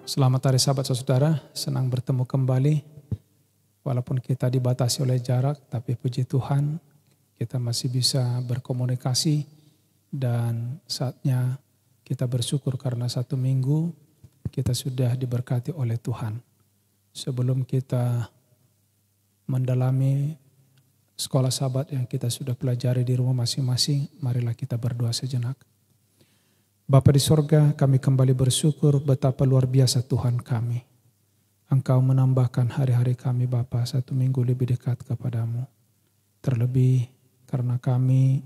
Selamat hari Sabat saudara, senang bertemu kembali. Walaupun kita dibatasi oleh jarak, tapi puji Tuhan kita masih bisa berkomunikasi dan saatnya kita bersyukur karena 1 minggu kita sudah diberkati oleh Tuhan. Sebelum kita mendalami sekolah Sabat yang kita sudah pelajari di rumah masing-masing, marilah kita berdoa sejenak. Bapa di sorga, kami kembali bersyukur betapa luar biasa Tuhan kami. Engkau menambahkan hari-hari kami Bapa 1 minggu lebih dekat kepadamu. Terlebih karena kami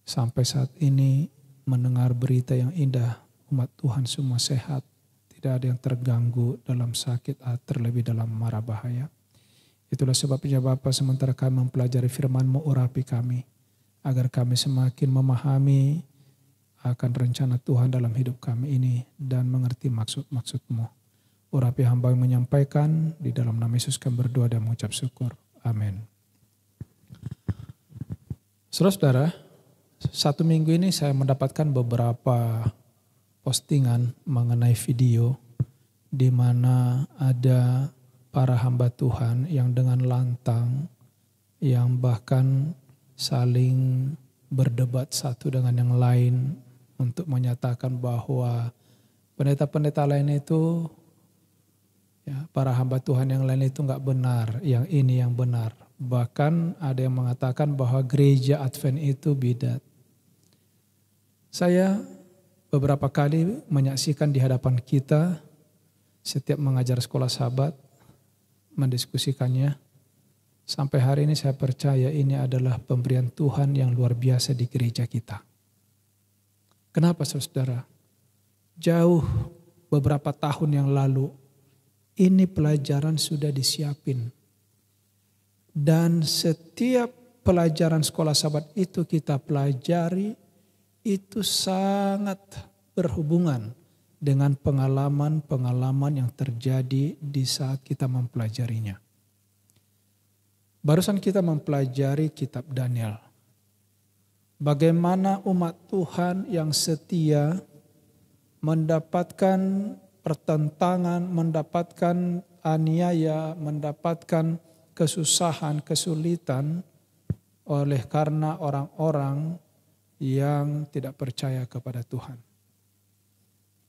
sampai saat ini mendengar berita yang indah, umat Tuhan semua sehat, tidak ada yang terganggu dalam sakit atau terlebih dalam mara bahaya. Itulah sebabnya Bapa, sementara kami mempelajari firman-Mu, urapi kami, agar kami semakin memahami akan rencana Tuhan dalam hidup kami ini dan mengerti maksud-maksud-Mu. Urapi hamba yang menyampaikan, di dalam nama Yesus kami berdoa dan mengucap syukur. Amin. Saudara-saudara, 1 minggu ini saya mendapatkan beberapa postingan mengenai video di mana ada para hamba Tuhan yang dengan lantang, yang bahkan saling berdebat satu dengan yang lain untuk menyatakan bahwa pendeta-pendeta lain itu, ya, para hamba Tuhan yang lain itu enggak benar, yang ini yang benar. Bahkan ada yang mengatakan bahwa gereja Advent itu bidat. Saya beberapa kali menyaksikan di hadapan kita setiap mengajar sekolah Sabat, mendiskusikannya. Sampai hari ini saya percaya ini adalah pemberian Tuhan yang luar biasa di gereja kita. Kenapa saudara? Jauh beberapa tahun yang lalu ini pelajaran sudah disiapin. Dan setiap pelajaran sekolah Sabat itu kita pelajari itu sangat berhubungan dengan pengalaman-pengalaman yang terjadi di saat kita mempelajarinya. Barusan kita mempelajari kitab Daniel. Bagaimana umat Tuhan yang setia mendapatkan pertentangan, mendapatkan aniaya, mendapatkan kesusahan, kesulitan oleh karena orang-orang yang tidak percaya kepada Tuhan.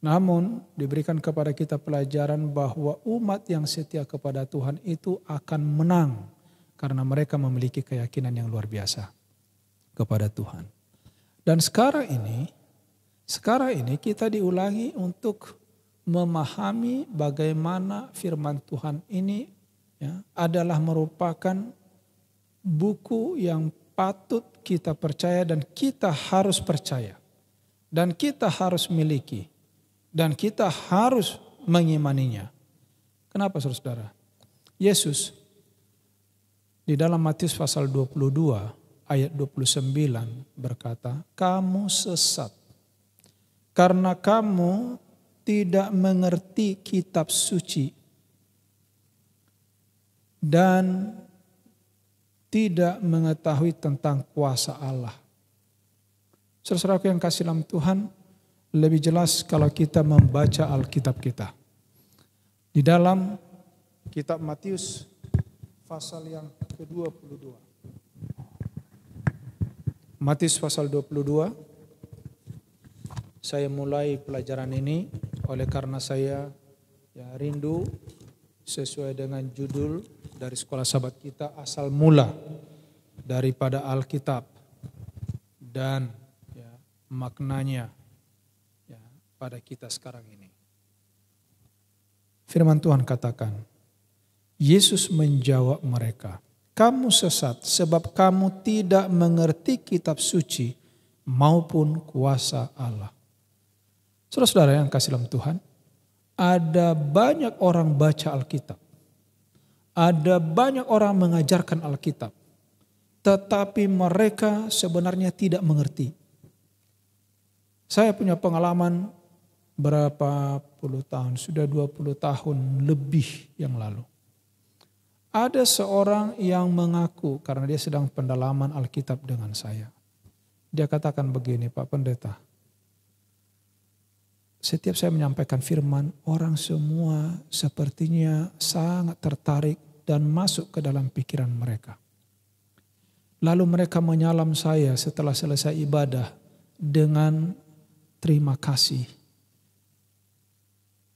Namun diberikan kepada kita pelajaran bahwa umat yang setia kepada Tuhan itu akan menang karena mereka memiliki keyakinan yang luar biasa kepada Tuhan. Dan sekarang ini kita diulangi untuk memahami bagaimana firman Tuhan ini, ya, adalah merupakan buku yang patut kita percaya dan kita harus percaya. Dan kita harus miliki. Dan kita harus mengimaninya. Kenapa saudara? Yesus di dalam Matius pasal 22 ayat 29 berkata, kamu sesat karena kamu tidak mengerti kitab suci dan tidak mengetahui tentang kuasa Allah. Saudara-saudaraku yang kasih dalam Tuhan, lebih jelas kalau kita membaca Alkitab kita. Di dalam kitab Matius pasal yang ke-22. Matius pasal 22. Saya mulai pelajaran ini oleh karena saya rindu sesuai dengan judul dari sekolah Sabat kita, asal mula daripada Alkitab dan maknanya pada kita sekarang ini. Firman Tuhan katakan, Yesus menjawab mereka, kamu sesat sebab kamu tidak mengerti kitab suci maupun kuasa Allah. Saudara-saudara yang kasih dalam Tuhan, ada banyak orang baca Alkitab. Ada banyak orang mengajarkan Alkitab. Tetapi mereka sebenarnya tidak mengerti. Saya punya pengalaman berapa puluh tahun, sudah 20 tahun lebih yang lalu. Ada seorang yang mengaku karena dia sedang pendalaman Alkitab dengan saya. Dia katakan begini, Pak Pendeta, setiap saya menyampaikan firman, orang semua sepertinya sangat tertarik dan masuk ke dalam pikiran mereka. Lalu mereka menyalam saya setelah selesai ibadah dengan terima kasih.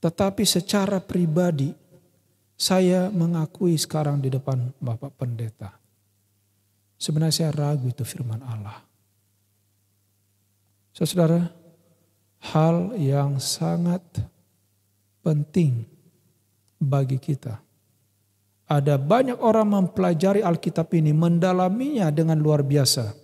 Tetapi secara pribadi, saya mengakui sekarang di depan Bapak Pendeta, sebenarnya saya ragu itu firman Allah. Saudara, hal yang sangat penting bagi kita. Ada banyak orang mempelajari Alkitab ini, mendalaminya dengan luar biasa.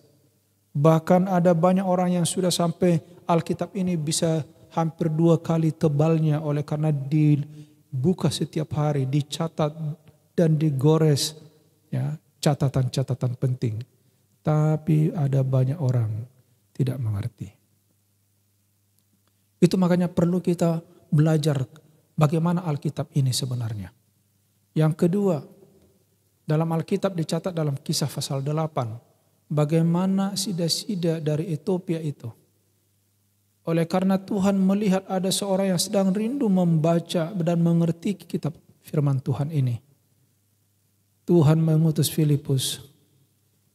Bahkan ada banyak orang yang sudah sampai Alkitab ini bisa hampir 2 kali tebalnya oleh karena dibuka setiap hari, dicatat dan digores ya, catatan-catatan penting. Tapi ada banyak orang tidak mengerti. Itu makanya perlu kita belajar bagaimana Alkitab ini sebenarnya. Yang kedua, dalam Alkitab dicatat dalam Kisah pasal 8, bagaimana sida-sida dari Ethiopia itu. Oleh karena Tuhan melihat ada seorang yang sedang rindu membaca dan mengerti kitab firman Tuhan ini. Tuhan mengutus Filipus.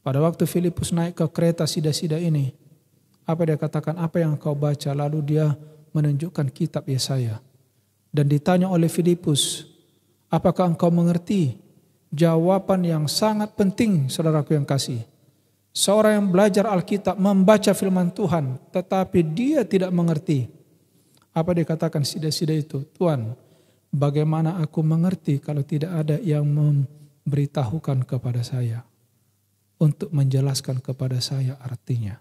Pada waktu Filipus naik ke kereta sida-sida ini, apa dia katakan, apa yang kau baca? Lalu dia menunjukkan kitab Yesaya. Dan ditanya oleh Filipus, apakah engkau mengerti? Jawaban yang sangat penting, saudaraku yang kasih. Seorang yang belajar Alkitab, membaca firman Tuhan, tetapi dia tidak mengerti. Apa dia katakan sida-sida itu? Tuhan, bagaimana aku mengerti kalau tidak ada yang memberitahukan kepada saya, untuk menjelaskan kepada saya artinya.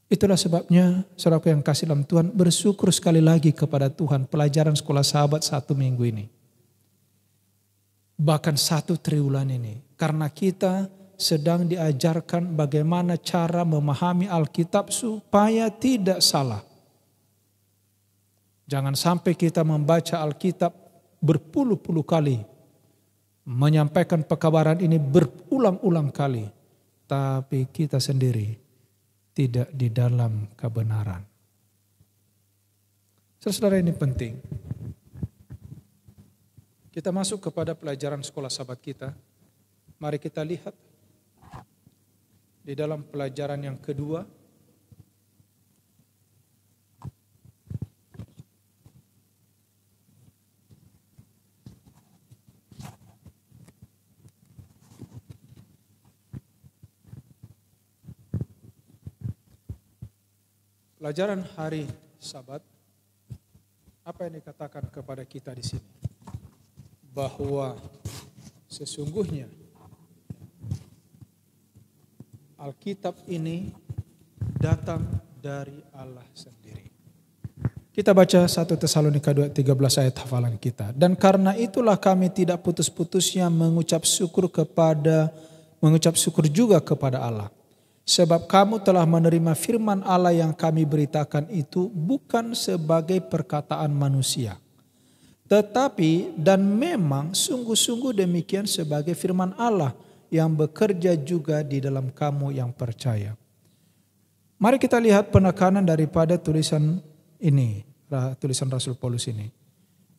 Itulah sebabnya saudaraku yang kasih dalam Tuhan, bersyukur sekali lagi kepada Tuhan pelajaran sekolah sahabat 1 minggu ini. Bahkan 1 triwulan ini. Karena kita sedang diajarkan bagaimana cara memahami Alkitab supaya tidak salah. Jangan sampai kita membaca Alkitab berpuluh-puluh kali. Menyampaikan pekabaran ini berulang-ulang kali. Tapi kita sendiri tidak di dalam kebenaran. Saudara, ini penting. Kita masuk kepada pelajaran sekolah sahabat kita. Mari kita lihat di dalam pelajaran yang kedua. Pelajaran hari Sabat, apa yang dikatakan kepada kita di sini? Bahwa sesungguhnya Alkitab ini datang dari Allah sendiri. Kita baca 1 Tesalonika 2:13 ayat hafalan kita. Dan karena itulah kami tidak putus-putusnya mengucap syukur juga kepada Allah. Sebab kamu telah menerima firman Allah yang kami beritakan itu bukan sebagai perkataan manusia. Tetapi dan memang sungguh-sungguh demikian sebagai firman Allah yang bekerja juga di dalam kamu yang percaya. Mari kita lihat penekanan daripada tulisan ini, tulisan Rasul Paulus ini.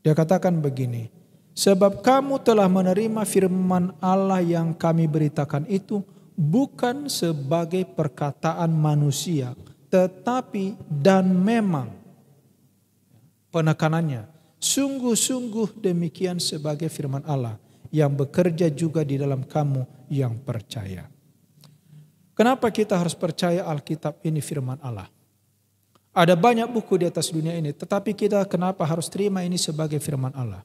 Dia katakan begini, sebab kamu telah menerima firman Allah yang kami beritakan itu bukan sebagai perkataan manusia, tetapi dan memang, penekanannya, sungguh-sungguh demikian sebagai firman Allah yang bekerja juga di dalam kamu yang percaya. Kenapa kita harus percaya Alkitab ini firman Allah? Ada banyak buku di atas dunia ini, tetapi kita kenapa harus terima ini sebagai firman Allah?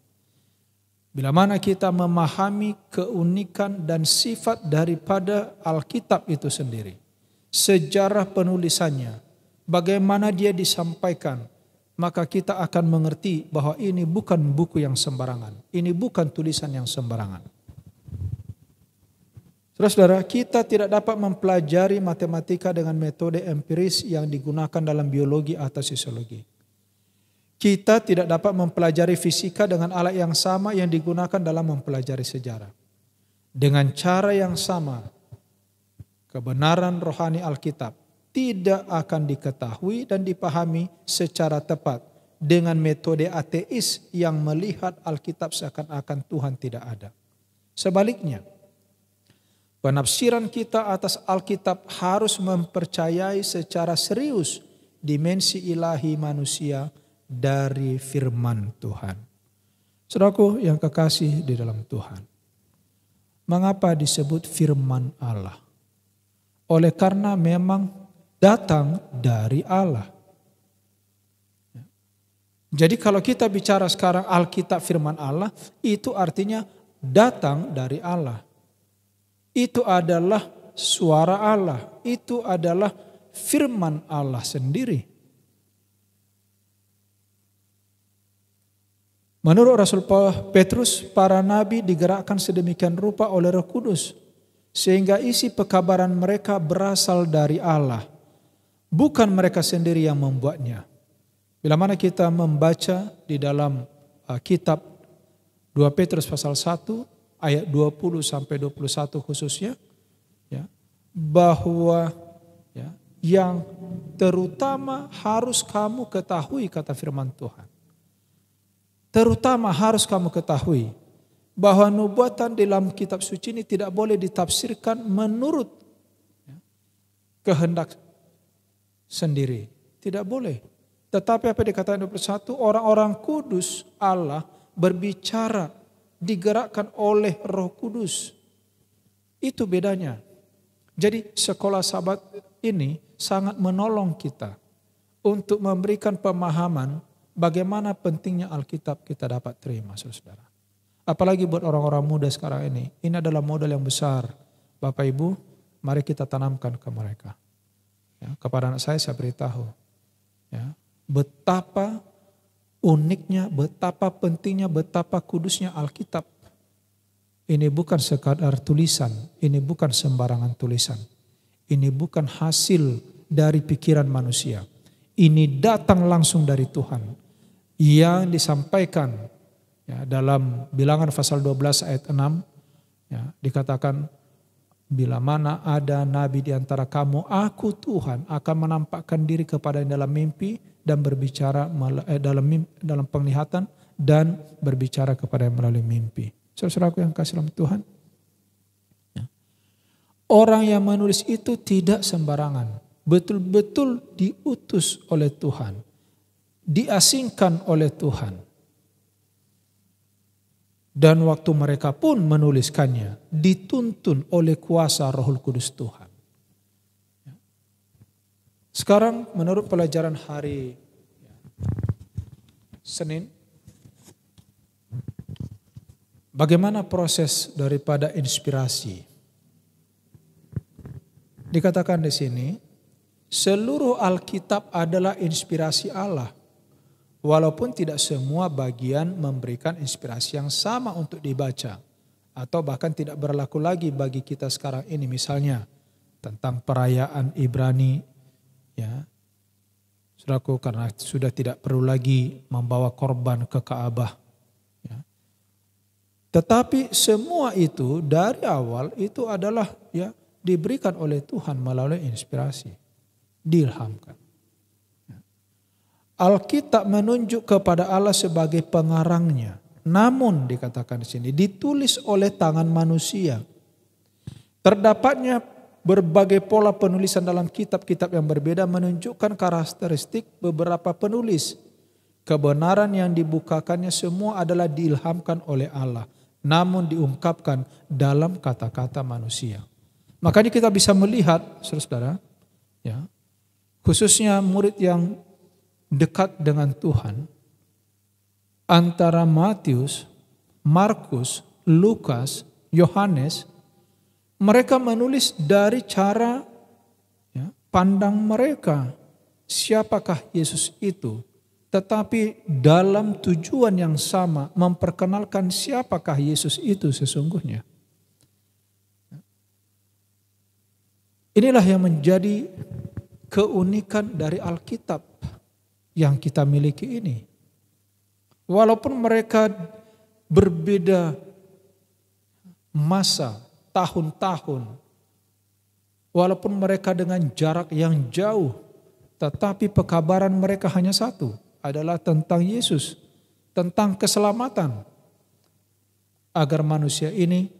Bila mana kita memahami keunikan dan sifat daripada Alkitab itu sendiri, sejarah penulisannya, bagaimana dia disampaikan, maka kita akan mengerti bahwa ini bukan buku yang sembarangan, ini bukan tulisan yang sembarangan. Saudara-saudara, kita tidak dapat mempelajari matematika dengan metode empiris yang digunakan dalam biologi atau sosiologi. Kita tidak dapat mempelajari fisika dengan alat yang sama yang digunakan dalam mempelajari sejarah. Dengan cara yang sama, kebenaran rohani Alkitab tidak akan diketahui dan dipahami secara tepat dengan metode ateis yang melihat Alkitab seakan-akan Tuhan tidak ada. Sebaliknya, penafsiran kita atas Alkitab harus mempercayai secara serius dimensi ilahi manusia dari firman Tuhan. Saudaraku yang kekasih di dalam Tuhan, mengapa disebut firman Allah? Oleh karena memang datang dari Allah. Jadi kalau kita bicara sekarang Alkitab firman Allah, itu artinya datang dari Allah. Itu adalah suara Allah, itu adalah firman Allah sendiri. Menurut Rasul Petrus, para nabi digerakkan sedemikian rupa oleh Roh Kudus, sehingga isi pekabaran mereka berasal dari Allah, bukan mereka sendiri yang membuatnya. Bila mana kita membaca di dalam kitab 2 Petrus pasal 1 ayat 20 sampai 21 khususnya, ya, bahwa ya, yang terutama harus kamu ketahui, kata firman Tuhan. Terutama harus kamu ketahui bahwa nubuatan dalam kitab suci ini tidak boleh ditafsirkan menurut kehendak sendiri. Tidak boleh. Tetapi apa dikatakan 21, orang-orang kudus Allah berbicara digerakkan oleh Roh Kudus. Itu bedanya. Jadi sekolah Sabat ini sangat menolong kita untuk memberikan pemahaman bagaimana pentingnya Alkitab kita dapat terima, saudara. Apalagi buat orang-orang muda sekarang ini adalah modal yang besar. Bapak Ibu, mari kita tanamkan ke mereka. Ya, kepada anak saya beritahu, ya, betapa uniknya, betapa pentingnya, betapa kudusnya Alkitab. Ini bukan sekadar tulisan, ini bukan sembarangan tulisan. Ini bukan hasil dari pikiran manusia. Ini datang langsung dari Tuhan. Yang disampaikan ya, dalam Bilangan pasal 12 ayat 6, ya, dikatakan, bila mana ada nabi di antara kamu, aku Tuhan akan menampakkan diri kepadanya dalam mimpi dan berbicara dalam penglihatan dan berbicara kepadanya melalui mimpi. Saudaraku yang kasih dalam Tuhan, ya, orang yang menulis itu tidak sembarangan, betul-betul diutus oleh Tuhan, diasingkan oleh Tuhan. Dan waktu mereka pun menuliskannya, dituntun oleh kuasa Roh Kudus Tuhan. Sekarang menurut pelajaran hari Senin, bagaimana proses daripada inspirasi? Dikatakan di sini, seluruh Alkitab adalah inspirasi Allah. Walaupun tidak semua bagian memberikan inspirasi yang sama untuk dibaca. Atau bahkan tidak berlaku lagi bagi kita sekarang ini. Misalnya tentang perayaan Ibrani. Ya, saudaraku, karena sudah tidak perlu lagi membawa korban ke Ka'bah. Ya. Tetapi semua itu dari awal itu adalah ya diberikan oleh Tuhan melalui inspirasi. Diilhamkan. Alkitab menunjuk kepada Allah sebagai pengarangnya. Namun dikatakan di sini ditulis oleh tangan manusia. Terdapatnya berbagai pola penulisan dalam kitab-kitab yang berbeda menunjukkan karakteristik beberapa penulis. Kebenaran yang dibukakannya semua adalah diilhamkan oleh Allah. Namun diungkapkan dalam kata-kata manusia. Makanya kita bisa melihat, saudara, ya, khususnya murid yang dekat dengan Tuhan, antara Matius, Markus, Lukas, Yohanes, mereka menulis dari cara ya, pandang mereka siapakah Yesus itu, tetapi dalam tujuan yang sama memperkenalkan siapakah Yesus itu sesungguhnya. Inilah yang menjadi keunikan dari Alkitab yang kita miliki ini. Walaupun mereka berbeda masa, tahun-tahun, walaupun mereka dengan jarak yang jauh, tetapi pekabaran mereka hanya satu, adalah tentang Yesus, tentang keselamatan. Agar manusia ini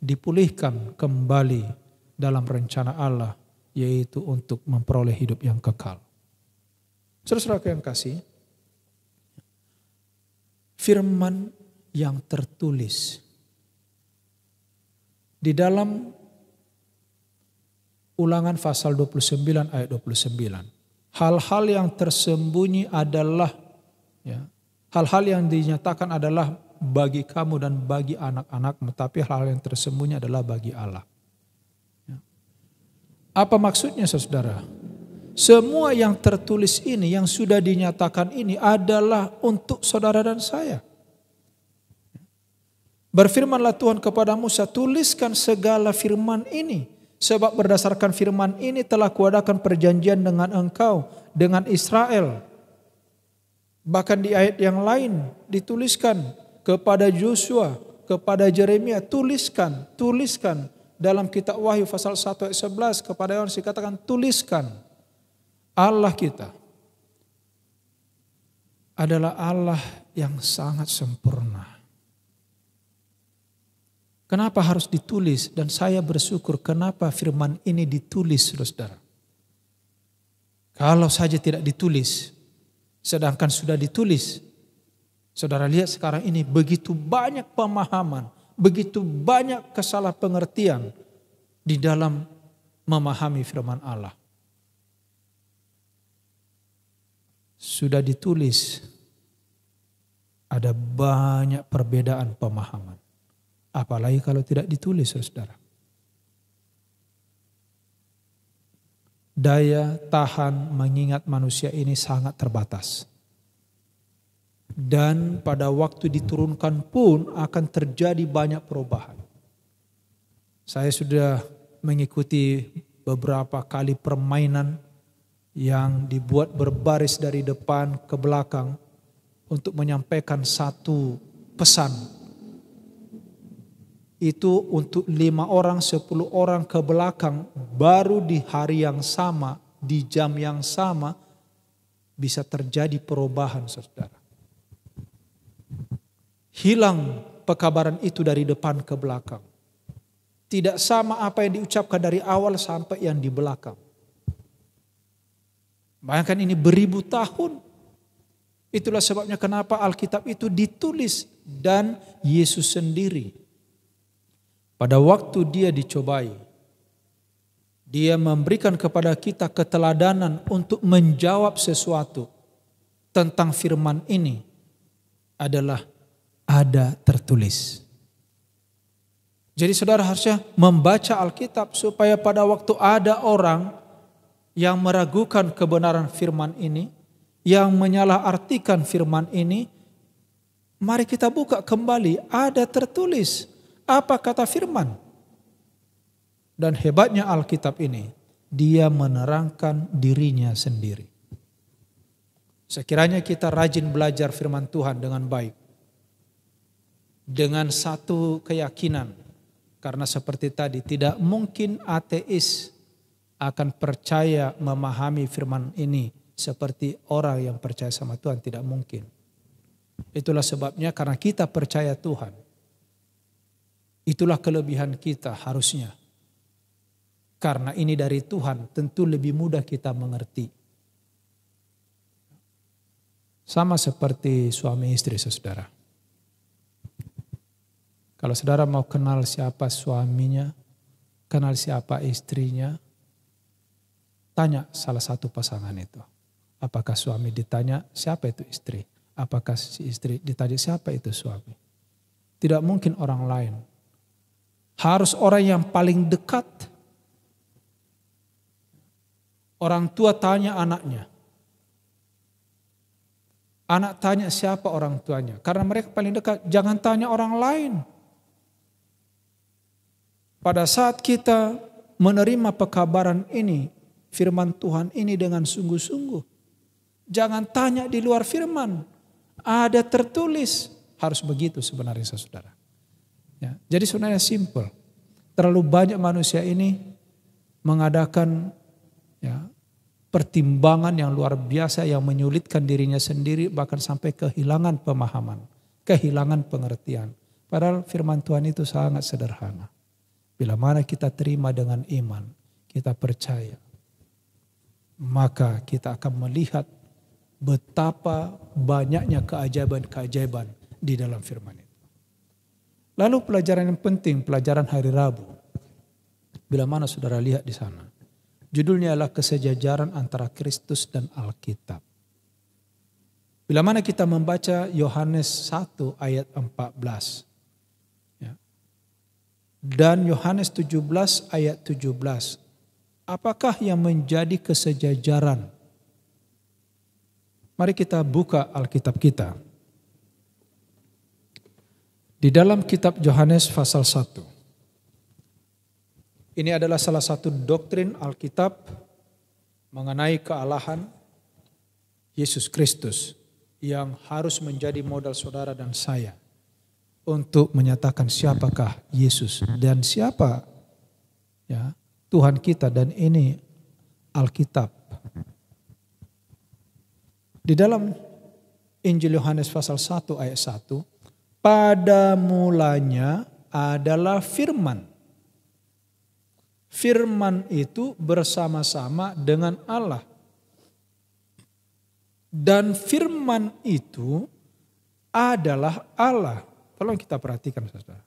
dipulihkan kembali dalam rencana Allah, yaitu untuk memperoleh hidup yang kekal. Saudara-saudara yang kasih, firman yang tertulis di dalam Ulangan pasal 29 ayat 29. Hal-hal yang tersembunyi adalah, hal-hal yang dinyatakan adalah bagi kamu dan bagi anak-anakmu, tapi hal yang tersembunyi adalah bagi Allah. Apa maksudnya saudara? Semua yang tertulis ini, yang sudah dinyatakan ini adalah untuk saudara dan saya. Berfirmanlah Tuhan kepada Musa, tuliskan segala firman ini. Sebab berdasarkan firman ini telah kuadakan perjanjian dengan engkau, dengan Israel. Bahkan di ayat yang lain dituliskan kepada Joshua, kepada Yeremia, tuliskan. Dalam kitab Wahyu pasal 1 ayat 11 kepada Yohanes dikatakan tuliskan. Allah kita adalah Allah yang sangat sempurna. Kenapa harus ditulis? Dan saya bersyukur kenapa firman ini ditulis, saudara. Kalau saja tidak ditulis, sedangkan sudah ditulis. Saudara lihat sekarang ini begitu banyak pemahaman, begitu banyak kesalahpengertian di dalam memahami firman Allah. Sudah ditulis, ada banyak perbedaan pemahaman. Apalagi kalau tidak ditulis, saudara. Daya tahan mengingat manusia ini sangat terbatas. Dan pada waktu diturunkan pun akan terjadi banyak perubahan. Saya sudah mengikuti beberapa kali permainan yang dibuat berbaris dari depan ke belakang untuk menyampaikan satu pesan. Itu untuk 5 orang, 10 orang ke belakang, baru di hari yang sama, di jam yang sama, bisa terjadi perubahan, saudara. Hilang pekabaran itu dari depan ke belakang. Tidak sama apa yang diucapkan dari awal sampai yang di belakang. Bayangkan ini beribu tahun. Itulah sebabnya kenapa Alkitab itu ditulis dan Yesus sendiri. Pada waktu dia dicobai, dia memberikan kepada kita keteladanan untuk menjawab sesuatu tentang firman ini adalah ada tertulis. Jadi saudara harusnya membaca Alkitab supaya pada waktu ada orang yang meragukan kebenaran firman ini, yang menyalahartikan firman ini, mari kita buka kembali, ada tertulis. Apa kata firman? Dan hebatnya Alkitab ini, dia menerangkan dirinya sendiri. Sekiranya kita rajin belajar firman Tuhan dengan baik. Dengan satu keyakinan. Karena seperti tadi, tidak mungkin ateis akan percaya memahami firman ini seperti orang yang percaya sama Tuhan, tidak mungkin. Itulah sebabnya karena kita percaya Tuhan. Itulah kelebihan kita harusnya. Karena ini dari Tuhan, tentu lebih mudah kita mengerti. Sama seperti suami istri, saudara. Kalau saudara mau kenal siapa suaminya, kenal siapa istrinya, tanya salah satu pasangan itu. Apakah suami ditanya siapa itu istri? Apakah si istri ditanya siapa itu suami? Tidak mungkin orang lain. Harus orang yang paling dekat. Orang tua tanya anaknya. Anak tanya siapa orang tuanya. Karena mereka paling dekat. Jangan tanya orang lain. Pada saat kita menerima pekabaran ini, firman Tuhan ini dengan sungguh-sungguh. Jangan tanya di luar firman. Ada tertulis. Harus begitu sebenarnya saudara. Ya, jadi sebenarnya simple. Terlalu banyak manusia ini mengadakan pertimbangan yang luar biasa yang menyulitkan dirinya sendiri, bahkan sampai kehilangan pemahaman, kehilangan pengertian. Padahal firman Tuhan itu sangat sederhana. Bila mana kita terima dengan iman, kita percaya, maka kita akan melihat betapa banyaknya keajaiban-keajaiban di dalam firman itu. Lalu pelajaran yang penting, pelajaran hari Rabu. Bila mana saudara lihat di sana, judulnya adalah kesejajaran antara Kristus dan Alkitab. Bila mana kita membaca Yohanes 1 ayat 14. Ya. Dan Yohanes 17 ayat 17. Apakah yang menjadi kesejajaran? Mari kita buka Alkitab kita. Di dalam kitab Yohanes pasal 1. Ini adalah salah satu doktrin Alkitab mengenai kealahan Yesus Kristus yang harus menjadi modal saudara dan saya untuk menyatakan siapakah Yesus dan siapa ya Tuhan kita, dan ini Alkitab. Di dalam Injil Yohanes pasal 1 ayat 1, pada mulanya adalah firman. Firman itu bersama-sama dengan Allah. Dan firman itu adalah Allah. Tolong kita perhatikan saudara.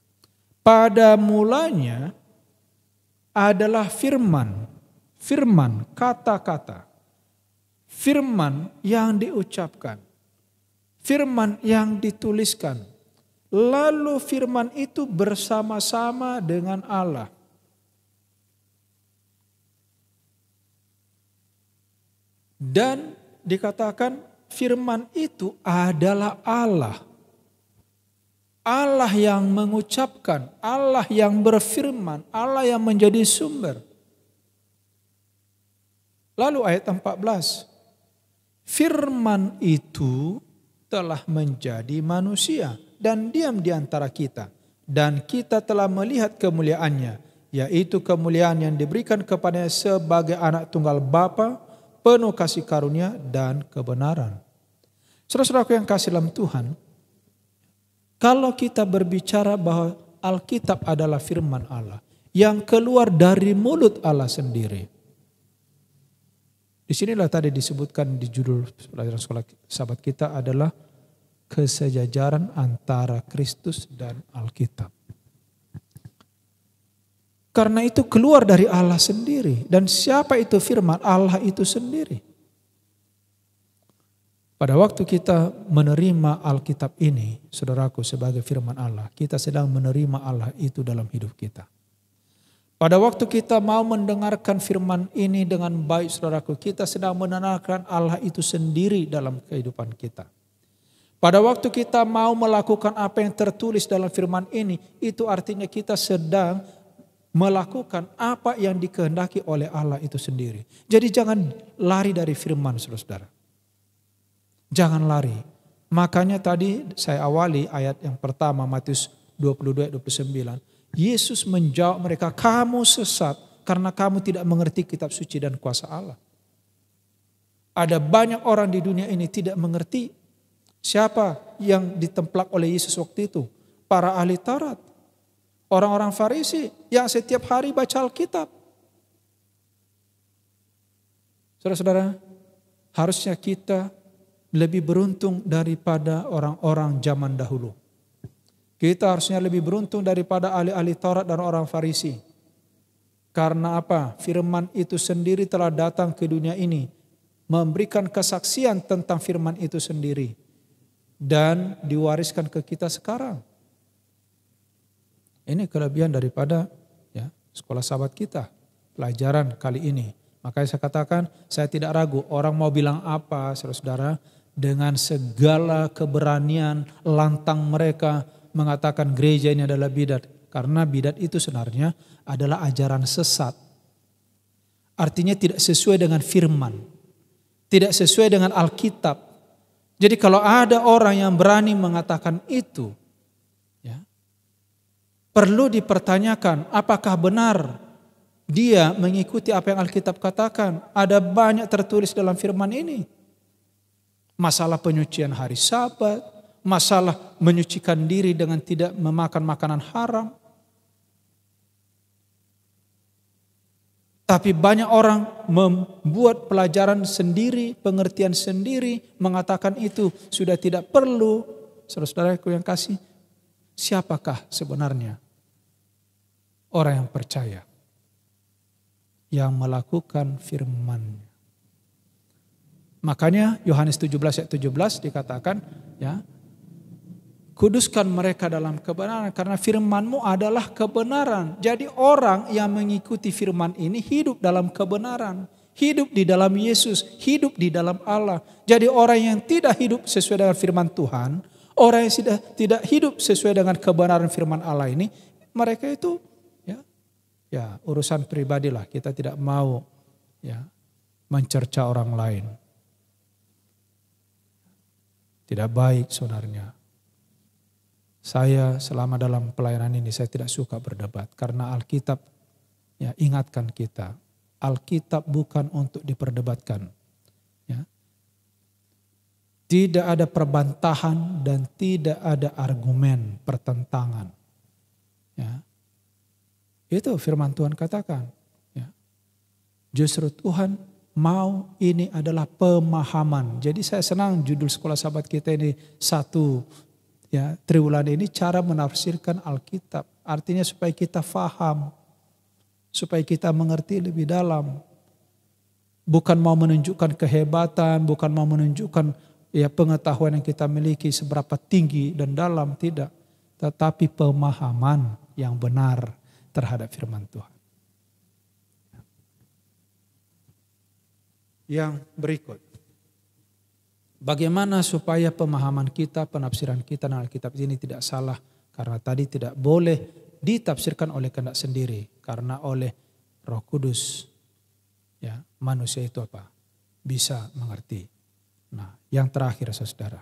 Pada mulanya adalah firman. Firman, kata-kata. Firman yang diucapkan. Firman yang dituliskan. Lalu firman itu bersama-sama dengan Allah. Dan dikatakan firman itu adalah Allah. Allah yang mengucapkan, Allah yang berfirman, Allah yang menjadi sumber. Lalu ayat 14. Firman itu telah menjadi manusia dan diam di antara kita. Dan kita telah melihat kemuliaannya, yaitu kemuliaan yang diberikan kepadanya sebagai anak tunggal Bapa, penuh kasih karunia dan kebenaran. Saudara-saudaraku yang kasih dalam Tuhan, kalau kita berbicara bahwa Alkitab adalah firman Allah yang keluar dari mulut Allah sendiri. Disinilah tadi disebutkan di judul pelajaran sekolah sahabat kita adalah kesejajaran antara Kristus dan Alkitab. Karena itu keluar dari Allah sendiri. Dan siapa itu firman? Allah itu sendiri. Pada waktu kita menerima Alkitab ini, saudaraku, sebagai firman Allah, kita sedang menerima Allah itu dalam hidup kita. Pada waktu kita mau mendengarkan firman ini dengan baik, saudaraku, kita sedang mendengarkan Allah itu sendiri dalam kehidupan kita. Pada waktu kita mau melakukan apa yang tertulis dalam firman ini, itu artinya kita sedang melakukan apa yang dikehendaki oleh Allah itu sendiri. Jadi jangan lari dari firman, saudara-saudara. Jangan lari. Makanya tadi saya awali ayat yang pertama, Matius 22-29. Yesus menjawab mereka, kamu sesat karena kamu tidak mengerti kitab suci dan kuasa Allah. Ada banyak orang di dunia ini tidak mengerti siapa yang ditemplak oleh Yesus waktu itu. Para ahli Taurat. Orang-orang Farisi yang setiap hari baca Alkitab. Saudara-saudara, harusnya kita lebih beruntung daripada orang-orang zaman dahulu. Kita harusnya lebih beruntung daripada ahli-ahli Taurat dan orang Farisi. Karena apa? Firman itu sendiri telah datang ke dunia ini, memberikan kesaksian tentang firman itu sendiri, dan diwariskan ke kita sekarang. Ini kelebihan daripada ya, sekolah sahabat kita, pelajaran kali ini. Makanya saya katakan, saya tidak ragu orang mau bilang apa, saudara-saudara, dengan segala keberanian lantang mereka mengatakan gereja ini adalah bidat. Karena bidat itu sebenarnya adalah ajaran sesat. Artinya tidak sesuai dengan firman. Tidak sesuai dengan Alkitab. Jadi kalau ada orang yang berani mengatakan itu, ya, perlu dipertanyakan apakah benar dia mengikuti apa yang Alkitab katakan. Ada banyak tertulis dalam firman ini. Masalah penyucian hari Sabat, masalah menyucikan diri dengan tidak memakan makanan haram. Tapi banyak orang membuat pelajaran sendiri, pengertian sendiri, mengatakan itu sudah tidak perlu. Saudara-saudaraku yang kasih, siapakah sebenarnya orang yang percaya, yang melakukan firman-Nya? Makanya Yohanes 17 ayat 17 dikatakan, ya, kuduskan mereka dalam kebenaran karena firman-Mu adalah kebenaran. Jadi orang yang mengikuti firman ini hidup dalam kebenaran, hidup di dalam Yesus, hidup di dalam Allah. Jadi orang yang tidak hidup sesuai dengan firman Tuhan, orang yang tidak hidup sesuai dengan kebenaran firman Allah ini, mereka itu ya urusan pribadilah. Kita tidak mau ya mencerca orang lain. Tidak baik saudaranya. Saya selama dalam pelayanan ini saya tidak suka berdebat karena Alkitab ya ingatkan kita. Alkitab bukan untuk diperdebatkan. Ya. Tidak ada perbantahan dan tidak ada argumen pertentangan. Ya. Itu firman Tuhan katakan. Ya. Justru Tuhan mau ini adalah pemahaman. Jadi saya senang judul sekolah sahabat kita ini satu ya triwulan ini cara menafsirkan Alkitab. Artinya supaya kita faham, supaya kita mengerti lebih dalam. Bukan mau menunjukkan kehebatan, bukan mau menunjukkan ya pengetahuan yang kita miliki seberapa tinggi dan dalam, tidak. Tetapi pemahaman yang benar terhadap firman Tuhan. Yang berikut, bagaimana supaya pemahaman kita, penafsiran kita dan Alkitab ini tidak salah, karena tadi tidak boleh ditafsirkan oleh kehendak sendiri, karena oleh Roh Kudus ya manusia itu apa? Bisa mengerti. Nah, yang terakhir saudara,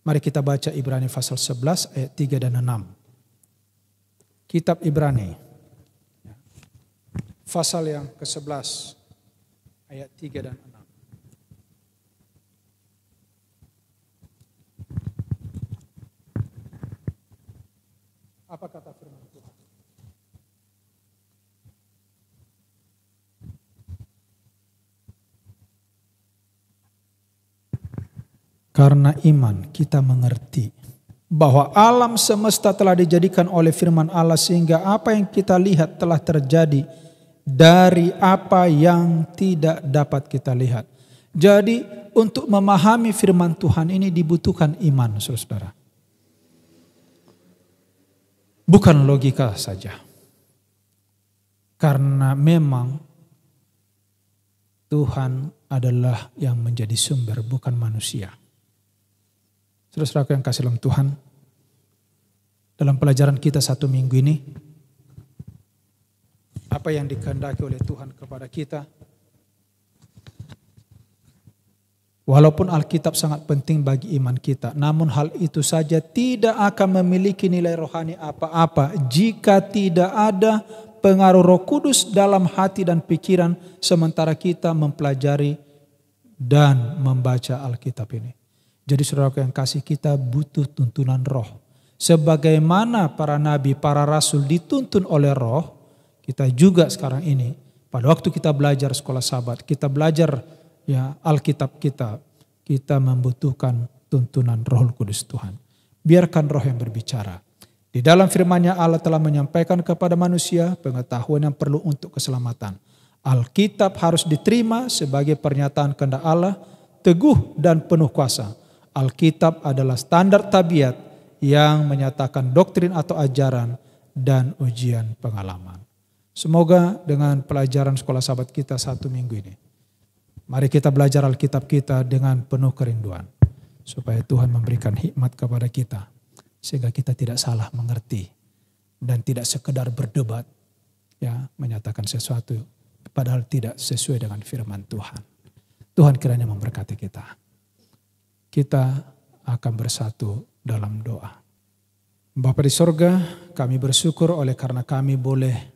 mari kita baca Ibrani pasal 11 ayat 3 dan 6. Kitab Ibrani pasal yang ke-11 ayat 3 dan 6. Apa kata firman Tuhan? Karena iman kita mengerti bahwa alam semesta telah dijadikan oleh firman Allah sehingga apa yang kita lihat telah terjadi dari apa yang tidak dapat kita lihat. Jadi untuk memahami firman Tuhan ini dibutuhkan iman, saudara. Bukan logika saja. Karena memang Tuhan adalah yang menjadi sumber, bukan manusia. Saudara-saudaraku yang kasih dalam Tuhan, dalam pelajaran kita 1 minggu ini, apa yang dikehendaki oleh Tuhan kepada kita. Walaupun Alkitab sangat penting bagi iman kita, namun hal itu saja tidak akan memiliki nilai rohani apa-apa jika tidak ada pengaruh Roh Kudus dalam hati dan pikiran sementara kita mempelajari dan membaca Alkitab ini. Jadi saudara yang kasih, kita butuh tuntunan Roh. Sebagaimana para nabi, para rasul dituntun oleh Roh, kita juga sekarang ini, pada waktu kita belajar sekolah sahabat, kita belajar ya Alkitab kita membutuhkan tuntunan Roh Kudus Tuhan. Biarkan Roh yang berbicara. Di dalam firman-Nya Allah telah menyampaikan kepada manusia pengetahuan yang perlu untuk keselamatan. Alkitab harus diterima sebagai pernyataan kehendak Allah, teguh dan penuh kuasa. Alkitab adalah standar tabiat yang menyatakan doktrin atau ajaran dan ujian pengalaman. Semoga dengan pelajaran sekolah sahabat kita 1 minggu ini, mari kita belajar Alkitab kita dengan penuh kerinduan. Supaya Tuhan memberikan hikmat kepada kita. Sehingga kita tidak salah mengerti. Dan tidak sekedar berdebat. Ya, menyatakan sesuatu padahal tidak sesuai dengan firman Tuhan. Tuhan kiranya memberkati kita. Kita akan bersatu dalam doa. Bapa di sorga, kami bersyukur oleh karena kami boleh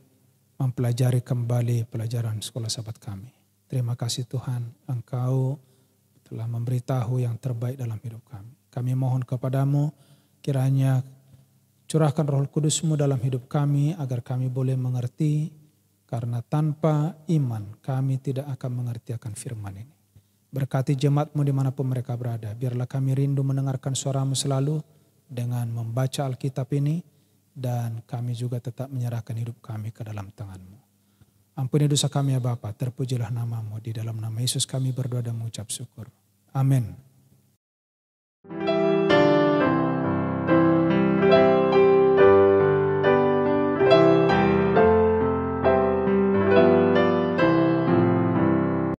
mempelajari kembali pelajaran sekolah sahabat kami. Terima kasih Tuhan, Engkau telah memberitahu yang terbaik dalam hidup kami. Kami mohon kepadamu, kiranya curahkan Roh Kudus-Mu dalam hidup kami agar kami boleh mengerti, karena tanpa iman kami tidak akan mengerti akan firman ini. Berkati jemaat-Mu dimanapun mereka berada. Biarlah kami rindu mendengarkan suara-Mu selalu dengan membaca Alkitab ini, dan kami juga tetap menyerahkan hidup kami ke dalam tangan-Mu. Ampuni dosa kami ya Bapa, terpujilah nama-Mu. Di dalam nama Yesus kami berdoa dan mengucap syukur. Amin.